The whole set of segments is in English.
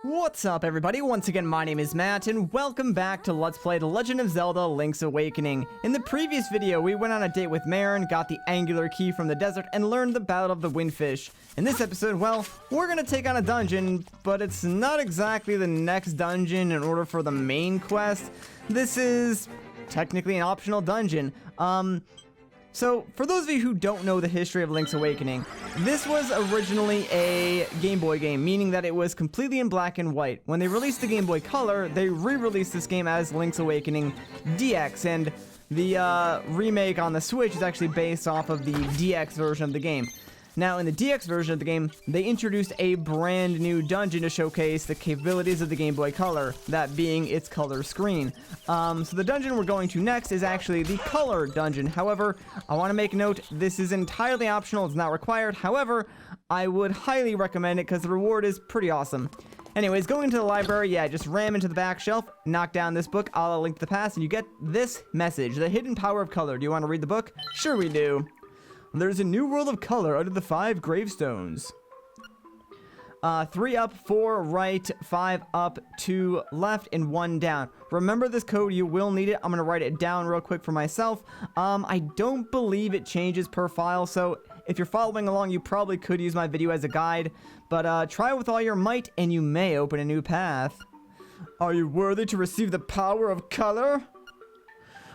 What's up, everybody? Once again, my name is Matt, and welcome back to Let's Play The Legend of Zelda Link's Awakening. In the previous video, we went on a date with Marin, got the angular key from the desert, and learned the Battle of the Windfish. In this episode, well, we're gonna take on a dungeon, but it's not exactly the next dungeon in order for the main quest. This is technically an optional dungeon. So, for those of you who don't know the history of Link's Awakening, this was originally a Game Boy game, meaning that it was completely in black and white. When they released the Game Boy Color, they re-released this game as Link's Awakening DX, and the remake on the Switch is actually based off of the DX version of the game. Now, in the DX version of the game, they introduced a brand new dungeon to showcase the capabilities of the Game Boy Color, that being its color screen. So the dungeon we're going to next is actually the Color Dungeon. However, I want to make note, this is entirely optional, it's not required. However, I would highly recommend it because the reward is pretty awesome. Anyways, going into the library, yeah, just ram into the back shelf, knock down this book, a la Link to the Past, and you get this message, The Hidden Power of Color. Do you want to read the book? Sure we do. There's a new world of color under the 5 gravestones. 3 up, 4 right, 5 up, 2 left, and 1 down. Remember this code, you will need it. I'm gonna write it down real quick for myself. I don't believe it changes per file, so if you're following along, you probably could use my video as a guide. But try it with all your might, and you may open a new path. Are you worthy to receive the power of color?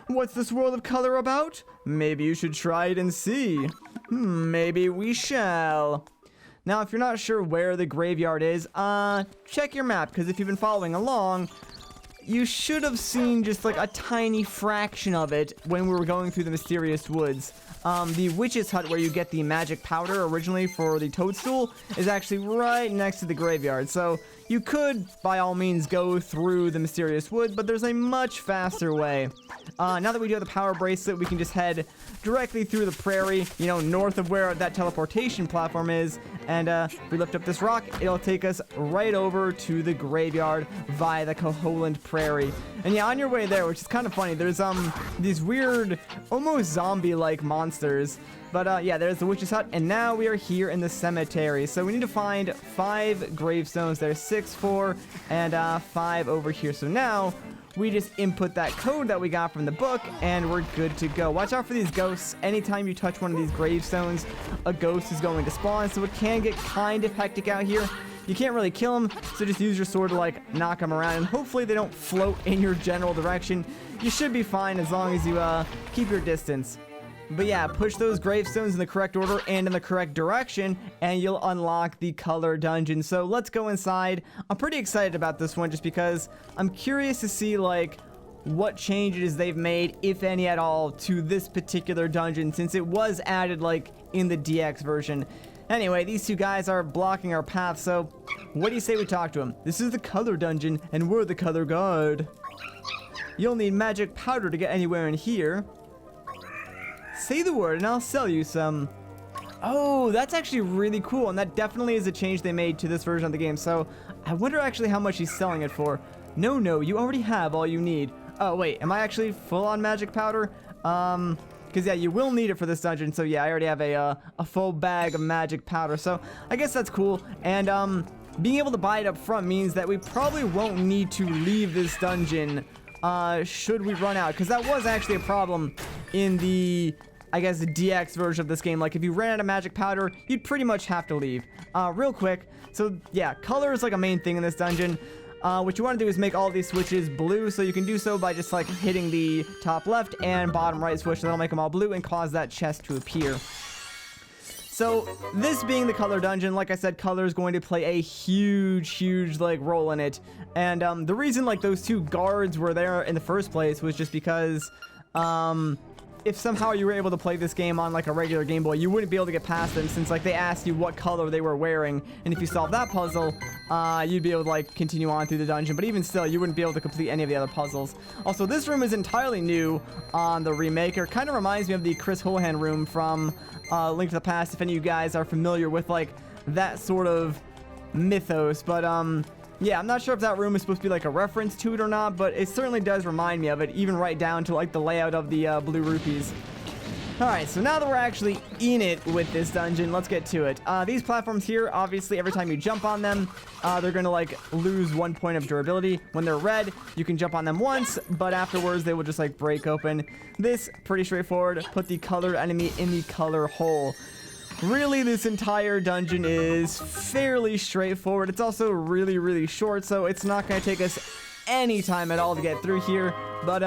What's this world of color about? Maybe you should try it and see. Maybe we shall. Now, if you're not sure where the graveyard is, check your map, because if you've been following along, you should have seen just like a tiny fraction of it when we were going through the mysterious woods. The witch's hut where you get the magic powder originally for the toadstool is actually right next to the graveyard. So you could, by all means, go through the mysterious wood, but there's a much faster way. Now that we do have the power bracelet, we can just head directly through the prairie, you know, north of where that teleportation platform is. And if we lift up this rock, it'll take us right over to the graveyard via the Koholint Prairie. And yeah, on your way there, which is kind of funny, there's these weird, almost zombie-like monsters. But yeah, there's the witch's hut, and now we are here in the cemetery. So we need to find 5 gravestones. There's 6, 4, and 5 over here. So now we just input that code that we got from the book, and we're good to go. Watch out for these ghosts. Anytime you touch one of these gravestones, a ghost is going to spawn, so it can get kind of hectic out here. You can't really kill them, so just use your sword to, like, knock them around, and hopefully they don't float in your general direction. You should be fine as long as you keep your distance. But yeah, push those gravestones in the correct order and in the correct direction, and you'll unlock the Color Dungeon. So let's go inside. I'm pretty excited about this one just because I'm curious to see, like, what changes they've made, if any at all, to this particular dungeon, since it was added, like, in the DX version. Anyway, these two guys are blocking our path, so what do you say we talk to them? This is the Color Dungeon, and we're the Color Guard. You'll need magic powder to get anywhere in here. Say the word and I'll sell you some. Oh, that's actually really cool, and that definitely is a change they made to this version of the game. So I wonder actually how much he's selling it for. No, you already have all you need. Oh wait, am I actually full on magic powder? Because yeah, you will need it for this dungeon. So yeah, I already have a full bag of magic powder. So I guess that's cool. And being able to buy it up front means that we probably won't need to leave this dungeon should we run out, because that was actually a problem in the, I guess, the DX version of this game. Like, if you ran out of magic powder, you'd pretty much have to leave. Real quick, so yeah, color is like a main thing in this dungeon. What you want to do is make all these switches blue, so you can do so by just like hitting the top left and bottom right switch, and that'll make them all blue and cause that chest to appear. So, this being the Color Dungeon, like I said, color is going to play a huge, like, role in it. And, the reason, like, those 2 guards were there in the first place was just because, if somehow you were able to play this game on, like, a regular Game Boy, you wouldn't be able to get past them, since, like, they asked you what color they were wearing. And if you solved that puzzle, you'd be able to, like, continue on through the dungeon. But even still, you wouldn't be able to complete any of the other puzzles. Also, this room is entirely new on the remake. It kind of reminds me of the Chris Houlihan room from Link to the Past, if any of you guys are familiar with, like, that sort of mythos. But, yeah, I'm not sure if that room is supposed to be, like, a reference to it or not, but it certainly does remind me of it, even right down to, like, the layout of the blue rupees. Alright, so now that we're actually in it with this dungeon, let's get to it. These platforms here, obviously, every time you jump on them, they're gonna, like, lose 1 point of durability. When they're red, you can jump on them once, but afterwards, they will just, like, break open. This, pretty straightforward. Put the colored enemy in the color hole. Really, this entire dungeon is fairly straightforward. It's also really, really short, so it's not gonna take us any time at all to get through here, but,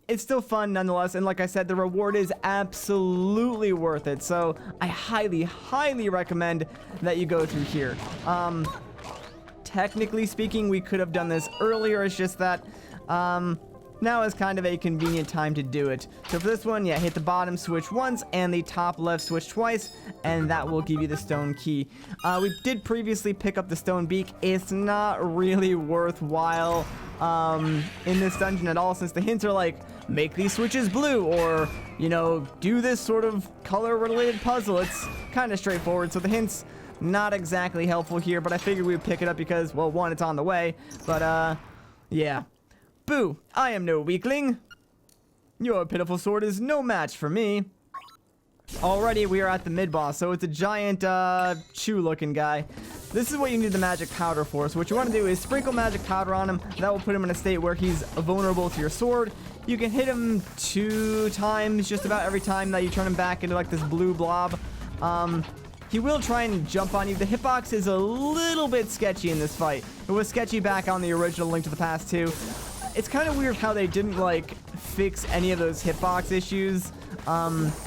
it's still fun nonetheless, and like I said, the reward is absolutely worth it, so I highly, highly recommend that you go through here. Technically speaking, we could have done this earlier, it's just that, now is kind of a convenient time to do it. So for this one, yeah, hit the bottom switch once, and the top left switch twice, and that will give you the stone key. We did previously pick up the stone beak. It's not really worthwhile, in this dungeon at all, since the hints are like, make these switches blue, or, you know, do this sort of color-related puzzle. It's kind of straightforward, so the hints, not exactly helpful here, but I figured we would pick it up because, well, one, it's on the way, but, yeah. Boo! I am no weakling! Your pitiful sword is no match for me. Already, we are at the mid-boss, so it's a giant, chew-looking guy. This is what you need the magic powder for. So what you want to do is sprinkle magic powder on him. That will put him in a state where he's vulnerable to your sword. You can hit him 2 times, just about every time that you turn him back into, like, this blue blob. He will try and jump on you. The hitbox is a little bit sketchy in this fight. It was sketchy back on the original Link to the Past 2. It's kind of weird how they didn't, like, fix any of those hitbox issues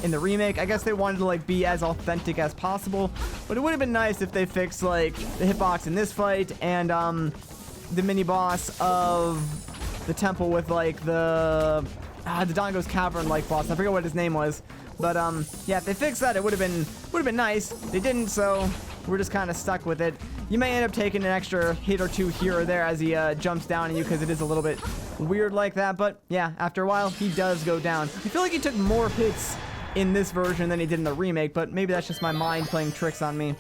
in the remake. I guess they wanted to, like, be as authentic as possible, but it would have been nice if they fixed, like, the hitbox in this fight and the mini boss of the temple with, like, the Dongo's Cavern like boss. I forget what his name was, but yeah, if they fixed that, it would have been nice. They didn't, so we're just kind of stuck with it. You may end up taking an extra hit or 2 here or there as he jumps down on you, because it is a little bit weird like that. But yeah, after a while, he does go down. I feel like he took more hits in this version than he did in the remake, but maybe that's just my mind playing tricks on me.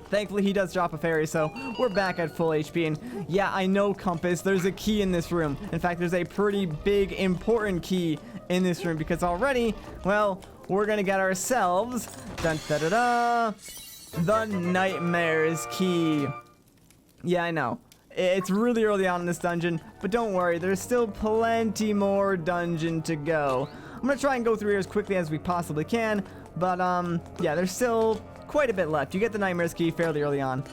Thankfully, he does drop a fairy, so we're back at full HP. And yeah, I know, Compass, there's a key in this room. In fact, there's a pretty big, important key in this room, because already, well, we're gonna get ourselves, dun-da-da-da, the Nightmares key. Yeah, I know. It's really early on in this dungeon, but don't worry, there's still plenty more dungeon to go. I'm gonna try and go through here as quickly as we possibly can, but yeah, there's still quite a bit left. You get the Nightmares key fairly early on.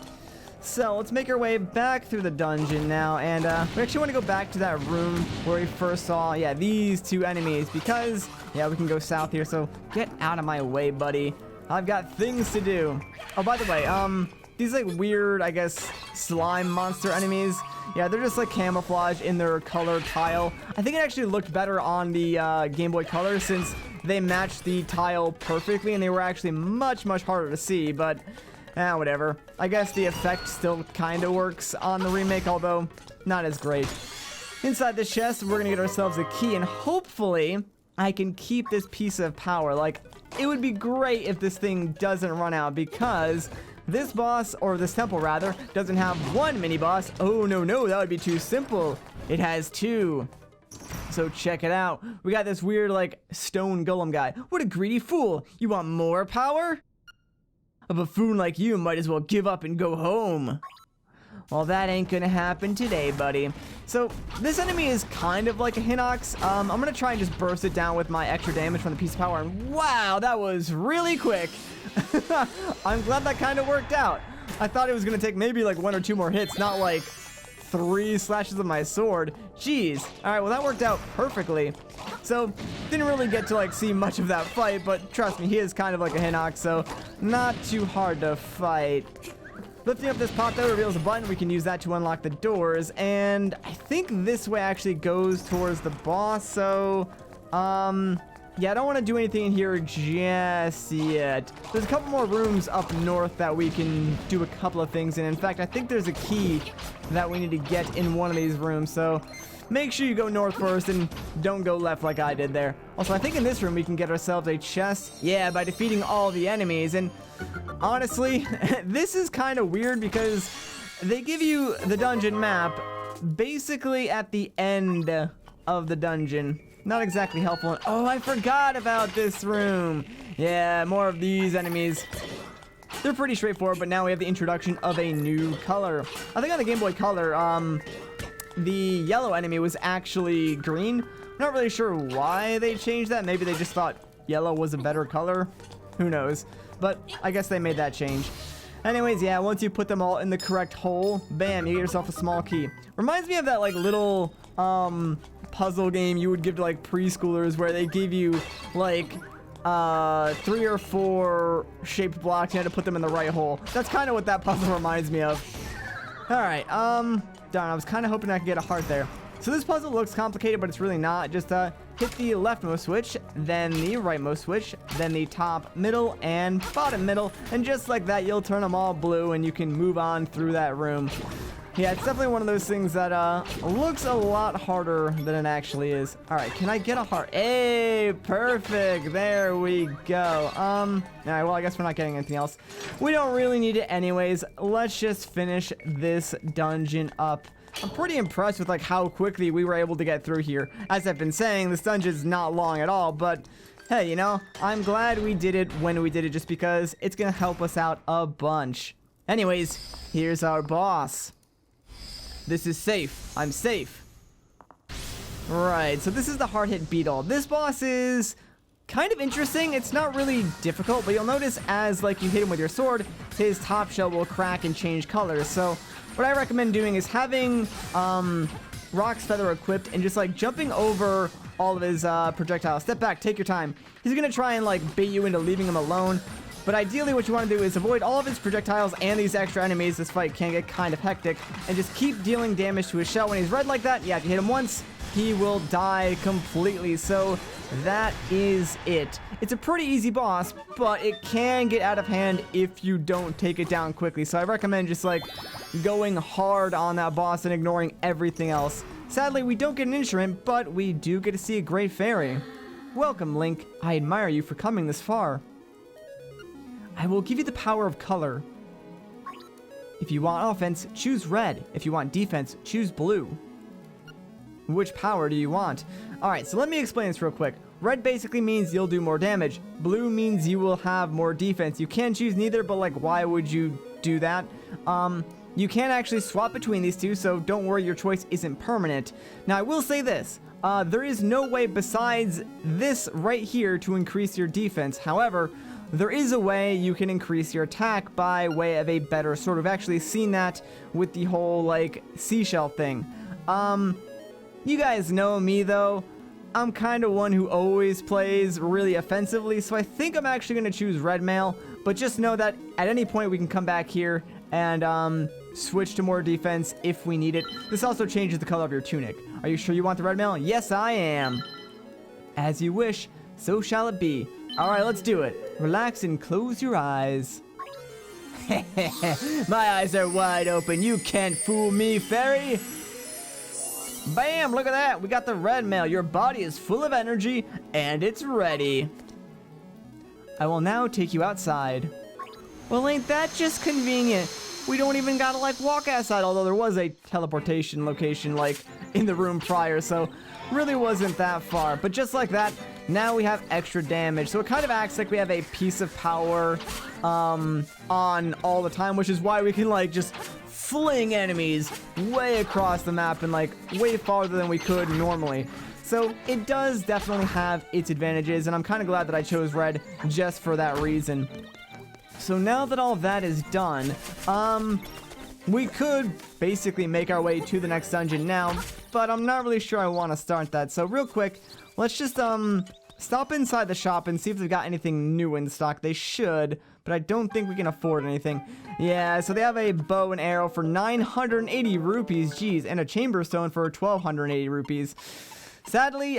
So let's make our way back through the dungeon now, and we actually want to go back to that room where we first saw, yeah, these 2 enemies, because, yeah, we can go south here, so get out of my way, buddy. I've got things to do. Oh, by the way, these, like, weird, I guess, slime monster enemies, yeah, they're just, like, camouflage in their color tile. I think it actually looked better on the Game Boy Color, since they matched the tile perfectly, and they were actually much, much harder to see, but whatever. I guess the effect still kind of works on the remake, although not as great. Inside this chest, we're gonna get ourselves a key, and hopefully I can keep this piece of power. Like, it would be great if this thing doesn't run out, because this boss, or this temple rather, doesn't have 1 mini boss. Oh, no, that would be too simple. It has 2. So check it out. We got this weird, like, stone golem guy. What a greedy fool. You want more power? A buffoon like you might as well give up and go home. Well, that ain't gonna happen today, buddy. So, this enemy is kind of like a Hinox. I'm gonna try and just burst it down with my extra damage from the piece of power, and wow, that was really quick. I'm glad that kind of worked out. I thought it was gonna take maybe like 1 or 2 more hits, not like 3 slashes of my sword. Jeez. Alright, well, that worked out perfectly. So, didn't really get to, like, see much of that fight, but trust me, he is kind of like a Hinox, so not too hard to fight. Lifting up this pot, that reveals a button. We can use that to unlock the doors, and I think this way actually goes towards the boss, so, yeah, I don't want to do anything in here just yet. There's a couple more rooms up north that we can do a couple of things in. In fact, I think there's a key that we need to get in one of these rooms, so make sure you go north first and don't go left like I did there. Also, I think in this room we can get ourselves a chest. Yeah, by defeating all the enemies. And honestly, this is kind of weird because they give you the dungeon map basically at the end of the dungeon. not exactly helpful. Oh, I forgot about this room. Yeah, more of these enemies. They're pretty straightforward, but now we have the introduction of a new color. I think on the Game Boy Color, the yellow enemy was actually green. I'm not really sure why they changed that. Maybe they just thought yellow was a better color. Who knows? But I guess they made that change. Anyways, yeah, once you put them all in the correct hole, bam, you get yourself a small key. Reminds me of that like little puzzle game you would give to like preschoolers where they give you like 3 or 4 shaped blocks. You had to put them in the right hole. That's kind of what that puzzle reminds me of. Alright, darn, I was kind of hoping I could get a heart there. So this puzzle looks complicated, but it's really not. Just hit the leftmost switch, then the rightmost switch, then the top, middle, and bottom middle. And just like that, you'll turn them all blue and you can move on through that room. Yeah, it's definitely one of those things that looks a lot harder than it actually is. All right, can I get a heart? Hey, perfect. There we go. All right, well, I guess we're not getting anything else. We don't really need it anyways. Let's just finish this dungeon up. I'm pretty impressed with like how quickly we were able to get through here. As I've been saying, this dungeon's not long at all, but hey, you know, I'm glad we did it when we did it just because it's gonna help us out a bunch. Anyways, here's our boss. This is safe. I'm safe. Right, so this is the hard hit beetle. This boss is kind of interesting. It's not really difficult, but you'll notice as like you hit him with your sword, his top shell will crack and change colors. So what I recommend doing is having Rock's Feather equipped and just like jumping over all of his projectiles. Step back, take your time. He's gonna try and like bait you into leaving him alone. But ideally what you want to do is avoid all of his projectiles and these extra enemies. This fight can get kind of hectic. And just keep dealing damage to his shell. When he's red like that, yeah, if you hit him once, he will die completely. So that is it. It's a pretty easy boss, but it can get out of hand if you don't take it down quickly. So I recommend just like going hard on that boss and ignoring everything else. Sadly, we don't get an instrument, but we do get to see a great fairy. Welcome, Link. I admire you for coming this far. I will give you the power of color. If you want offense, choose red. If you want defense, choose blue. Which power do you want? Alright, so let me explain this real quick. Red basically means you'll do more damage. Blue means you will have more defense. You can choose neither, but like, why would you do that? You can actually swap between these two, so don't worry, your choice isn't permanent. Now, I will say this. There is no way besides this right here to increase your defense. However, there is a way you can increase your attack by way of a better sword. We've actually seen that with the whole, like, seashell thing. You guys know me, though. I'm kind of one who always plays really offensively, so I think I'm actually going to choose red mail. But just know that at any point we can come back here and switch to more defense if we need it. This also changes the color of your tunic. Are you sure you want the red mail? Yes, I am. As you wish, so shall it be. Alright, let's do it. Relax and close your eyes. My eyes are wide open. You can't fool me, fairy. Bam! Look at that. We got the red mail. Your body is full of energy, and it's ready. I will now take you outside. Well, ain't that just convenient? We don't even gotta, like, walk outside, although there was a teleportation location, like, in the room prior, so really wasn't that far. But just like that, now we have extra damage. So it kind of acts like we have a piece of power on all the time, which is why we can, like, just fling enemies way across the map and, like, way farther than we could normally. So it does definitely have its advantages, and I'm kind of glad that I chose red just for that reason. So now that all that is done, we could basically make our way to the next dungeon now, but I'm not really sure I want to start that. So real quick, let's just stop inside the shop and see if they've got anything new in stock. They should, but I don't think we can afford anything. Yeah, so they have a bow and arrow for 980 rupees, geez, and a chamber stone for 1280 rupees. Sadly,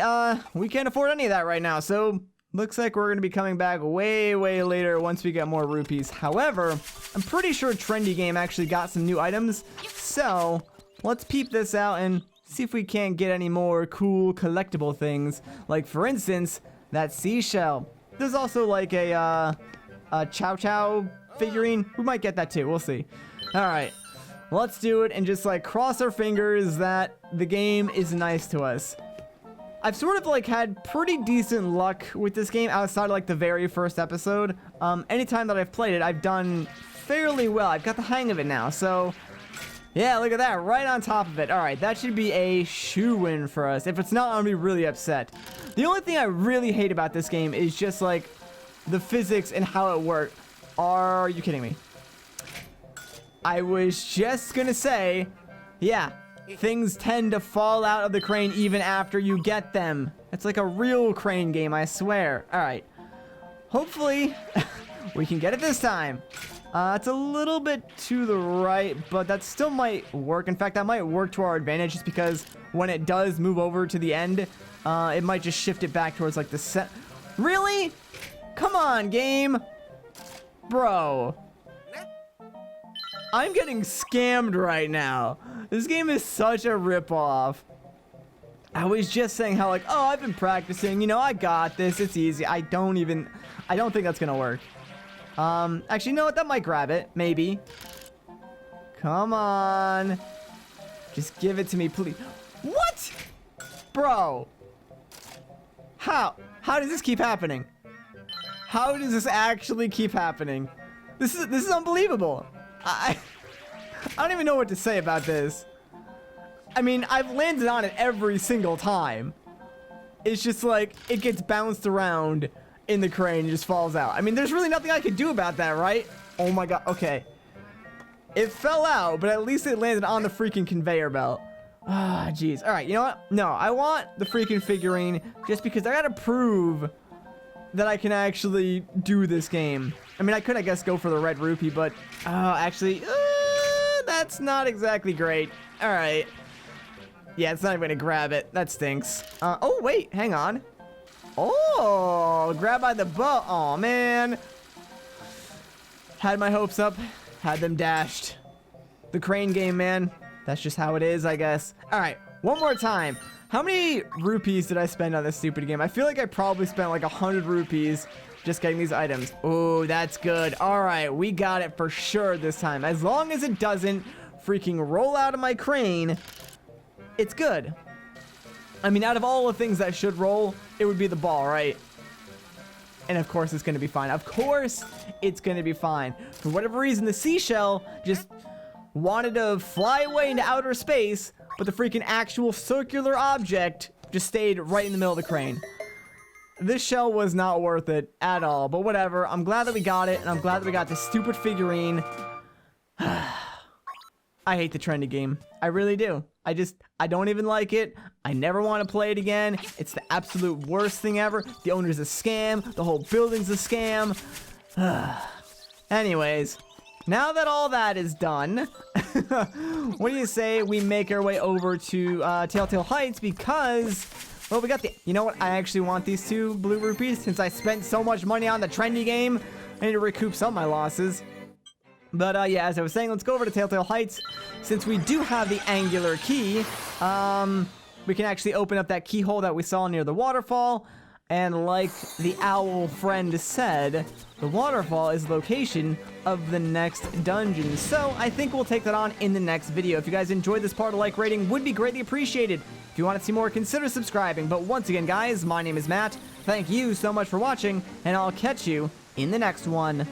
we can't afford any of that right now, so looks like we're going to be coming back way later once we get more rupees. However, I'm pretty sure Trendy Game actually got some new items, so let's peep this out and see if we can't get any more cool collectible things. Like, for instance, that seashell. There's also like a Chow Chow figurine. We might get that too. We'll see. Alright, let's do it and just like cross our fingers that the game is nice to us. I've sort of like had pretty decent luck with this game outside of like the very first episode. Anytime that I've played it, I've done fairly well. I've got the hang of it now, so yeah, look at that, right on top of it. All right, that should be a shoo-win for us. If it's not, I'm gonna be really upset. The only thing I really hate about this game is just like the physics and how it works. Are you kidding me? I was just gonna say, yeah, things tend to fall out of the crane even after you get them. It's like a real crane game, I swear. All right, hopefully we can get it this time. It's a little bit to the right, but that still might work. In fact, that might work to our advantage just because when it does move over to the end, it might just shift it back towards like the set. Really? Come on, game. Bro. I'm getting scammed right now. This game is such a ripoff. I was just saying how like, oh, I've been practicing. You know, I got this. It's easy. I don't think that's gonna work. Actually, you know what? That might grab it. Maybe. Come on. Just give it to me, please. What? Bro. How? How does this keep happening? How does this actually keep happening? This is unbelievable. I don't even know what to say about this. I mean, I've landed on it every single time. It's just like, it gets bounced around in the crane and just falls out. I mean, there's really nothing I could do about that, right? Oh my god, okay. It fell out, but at least it landed on the freaking conveyor belt. Ah, jeez. All right, you know what? No, I want the freaking figurine just because I gotta prove that I can actually do this game. I mean, I could, I guess, go for the red rupee, but actually, that's not exactly great. All right. Yeah, it's not even gonna grab it. That stinks. Oh, wait, hang on. Oh, grab by the butt. Oh, man. Had my hopes up, had them dashed. The crane game, man. That's just how it is, I guess. All right, one more time. How many rupees did I spend on this stupid game? I feel like I probably spent like 100 rupees just getting these items. Oh, that's good. All right, we got it for sure this time. As long as it doesn't freaking roll out of my crane, it's good. I mean, out of all the things that should roll, it would be the ball, right? And of course, it's going to be fine. Of course, it's going to be fine. For whatever reason, the seashell just wanted to fly away into outer space, but the freaking actual circular object just stayed right in the middle of the crane. This shell was not worth it at all, but whatever. I'm glad that we got it, and I'm glad that we got this stupid figurine. I hate the Trendy game. I really do. I don't even like it. I never want to play it again. It's the absolute worst thing ever. The owner's a scam. The whole building's a scam. Anyways, now that all that is done, what do you say we make our way over to Telltale Heights because, well, we got the, you know what? I actually want these 2 blue rupees since I spent so much money on the Trendy game. I need to recoup some of my losses. But yeah, as I was saying, let's go over to Telltale Heights. Since we do have the angular key, we can actually open up that keyhole that we saw near the waterfall. And like the owl friend said, the waterfall is the location of the next dungeon. So I think we'll take that on in the next video. If you guys enjoyed this part, a like rating would be greatly appreciated. If you want to see more, consider subscribing. But once again, guys, my name is Matt. Thank you so much for watching, and I'll catch you in the next one.